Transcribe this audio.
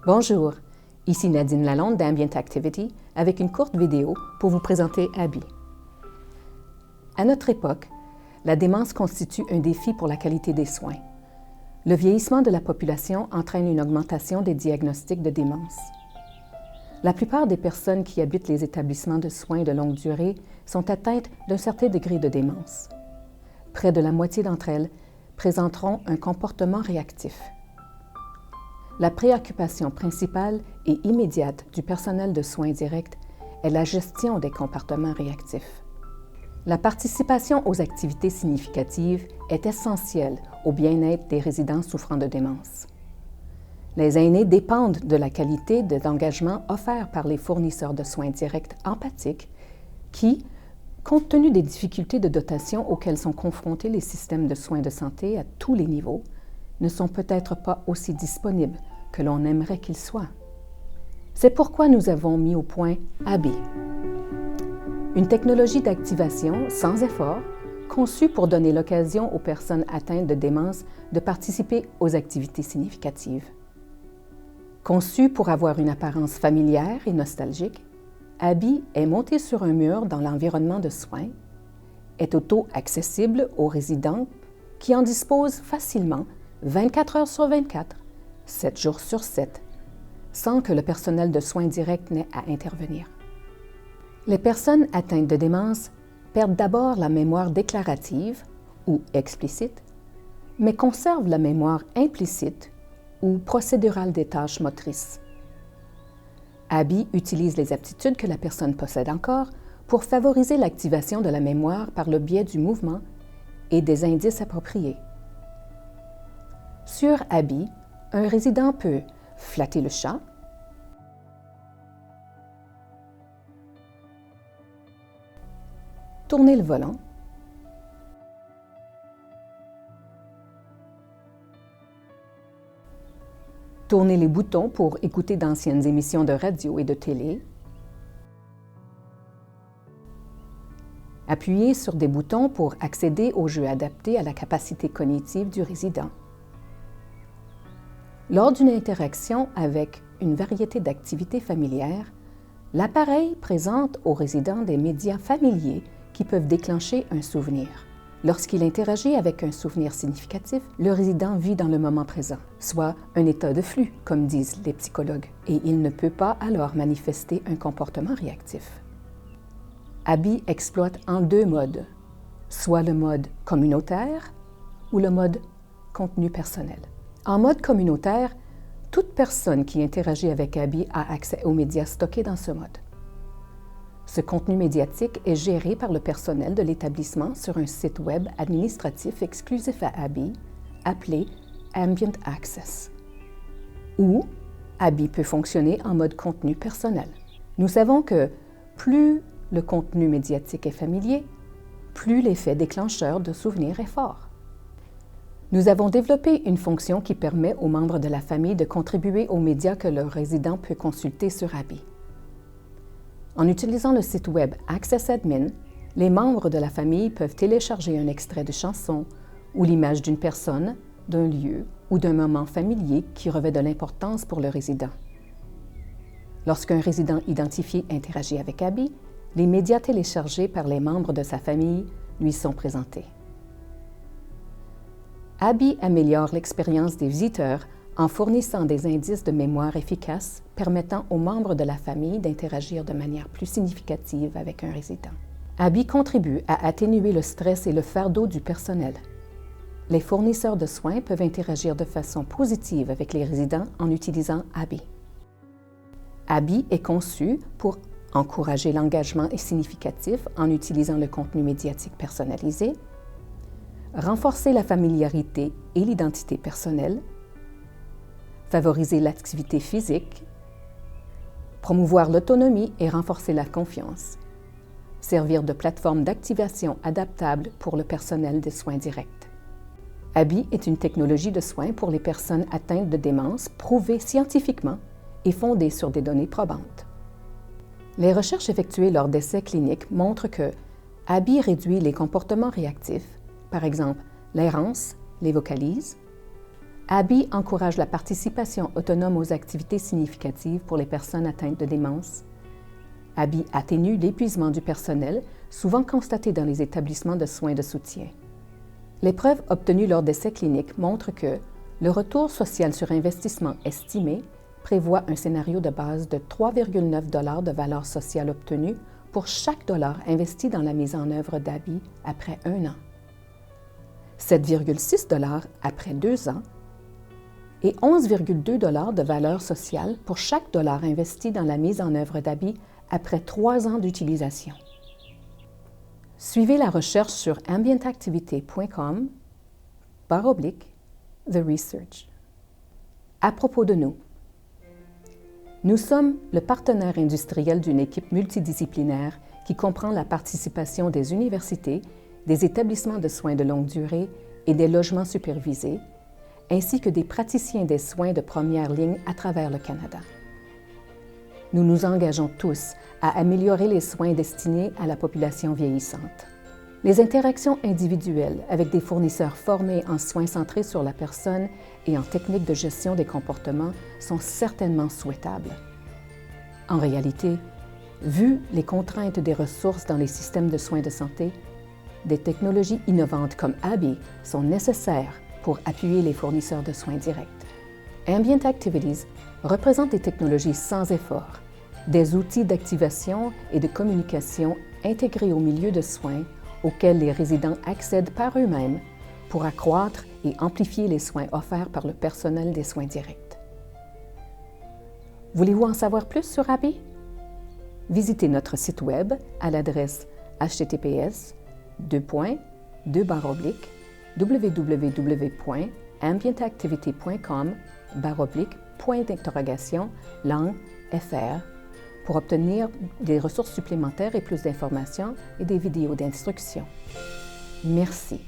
Bonjour, ici Nadine Lalonde d'Ambient Activity avec une courte vidéo pour vous présenter Abby. À notre époque, la démence constitue un défi pour la qualité des soins. Le vieillissement de la population entraîne une augmentation des diagnostics de démence. La plupart des personnes qui habitent les établissements de soins de longue durée sont atteintes d'un certain degré de démence. Près de la moitié d'entre elles présenteront un comportement réactif. La préoccupation principale et immédiate du personnel de soins directs est la gestion des comportements réactifs. La participation aux activités significatives est essentielle au bien-être des résidents souffrant de démence. Les aînés dépendent de la qualité de l'engagement offert par les fournisseurs de soins directs empathiques qui, compte tenu des difficultés de dotation auxquelles sont confrontés les systèmes de soins de santé à tous les niveaux, ne sont peut-être pas aussi disponibles que l'on aimerait qu'ils soient. C'est pourquoi nous avons mis au point Abby, une technologie d'activation sans effort conçue pour donner l'occasion aux personnes atteintes de démence de participer aux activités significatives. Conçue pour avoir une apparence familière et nostalgique, Abby est montée sur un mur dans l'environnement de soins, est auto-accessible aux résidents qui en disposent facilement 24 heures sur 24, 7 jours sur 7, sans que le personnel de soins directs n'ait à intervenir. Les personnes atteintes de démence perdent d'abord la mémoire déclarative ou explicite, mais conservent la mémoire implicite ou procédurale des tâches motrices. Abby utilise les aptitudes que la personne possède encore pour favoriser l'activation de la mémoire par le biais du mouvement et des indices appropriés. Sur Abby, un résident peut flatter le chat, tourner le volant, tourner les boutons pour écouter d'anciennes émissions de radio et de télé, appuyer sur des boutons pour accéder aux jeux adaptés à la capacité cognitive du résident. Lors d'une interaction avec une variété d'activités familières, l'appareil présente aux résidents des médias familiers qui peuvent déclencher un souvenir. Lorsqu'il interagit avec un souvenir significatif, le résident vit dans le moment présent, soit un état de flux, comme disent les psychologues, et il ne peut pas alors manifester un comportement réactif. Abby exploite en deux modes, soit le mode communautaire ou le mode contenu personnel. En mode communautaire, toute personne qui interagit avec Abby a accès aux médias stockés dans ce mode. Ce contenu médiatique est géré par le personnel de l'établissement sur un site web administratif exclusif à Abby, appelé Ambient Access. Ou Abby peut fonctionner en mode contenu personnel. Nous savons que plus le contenu médiatique est familier, plus l'effet déclencheur de souvenirs est fort. Nous avons développé une fonction qui permet aux membres de la famille de contribuer aux médias que le résident peut consulter sur Abby. En utilisant le site web Access Admin, les membres de la famille peuvent télécharger un extrait de chanson ou l'image d'une personne, d'un lieu ou d'un moment familier qui revêt de l'importance pour le résident. Lorsqu'un résident identifié interagit avec Abby, les médias téléchargés par les membres de sa famille lui sont présentés. Abby améliore l'expérience des visiteurs en fournissant des indices de mémoire efficaces permettant aux membres de la famille d'interagir de manière plus significative avec un résident. Abby contribue à atténuer le stress et le fardeau du personnel. Les fournisseurs de soins peuvent interagir de façon positive avec les résidents en utilisant Abby. Abby est conçu pour encourager l'engagement significatif en utilisant le contenu médiatique personnalisé, renforcer la familiarité et l'identité personnelle, favoriser l'activité physique, promouvoir l'autonomie et renforcer la confiance, servir de plateforme d'activation adaptable pour le personnel des soins directs. Abby est une technologie de soins pour les personnes atteintes de démence prouvée scientifiquement et fondée sur des données probantes. Les recherches effectuées lors d'essais cliniques montrent que Abby réduit les comportements réactifs, par exemple l'errance, les vocalises, ABI encourage la participation autonome aux activités significatives pour les personnes atteintes de démence. ABI atténue l'épuisement du personnel, souvent constaté dans les établissements de soins de soutien. Les preuves obtenues lors d'essais cliniques montrent que le retour social sur investissement estimé prévoit un scénario de base de 3,9 $ de valeur sociale obtenue pour chaque dollar investi dans la mise en œuvre d'ABI après 1 an, 7,6 $ après 2 ans et 11,2 $ de valeur sociale pour chaque dollar investi dans la mise en œuvre d'ABI après 3 ans d'utilisation. Suivez la recherche sur ambientactivity.com/The Research. À propos de nous, nous sommes le partenaire industriel d'une équipe multidisciplinaire qui comprend la participation des universités, des établissements de soins de longue durée et des logements supervisés, ainsi que des praticiens des soins de première ligne à travers le Canada. Nous nous engageons tous à améliorer les soins destinés à la population vieillissante. Les interactions individuelles avec des fournisseurs formés en soins centrés sur la personne et en techniques de gestion des comportements sont certainement souhaitables. En réalité, vu les contraintes des ressources dans les systèmes de soins de santé, des technologies innovantes comme ABI sont nécessaires pour appuyer les fournisseurs de soins directs. Ambient Activities représente des technologies sans effort, des outils d'activation et de communication intégrés au milieu de soins auxquels les résidents accèdent par eux-mêmes pour accroître et amplifier les soins offerts par le personnel des soins directs. Voulez-vous en savoir plus sur ABI? Visitez notre site Web à l'adresse https://www.ambientactivity.com/langue-fr pour obtenir des ressources supplémentaires et plus d'informations et des vidéos d'instruction. Merci.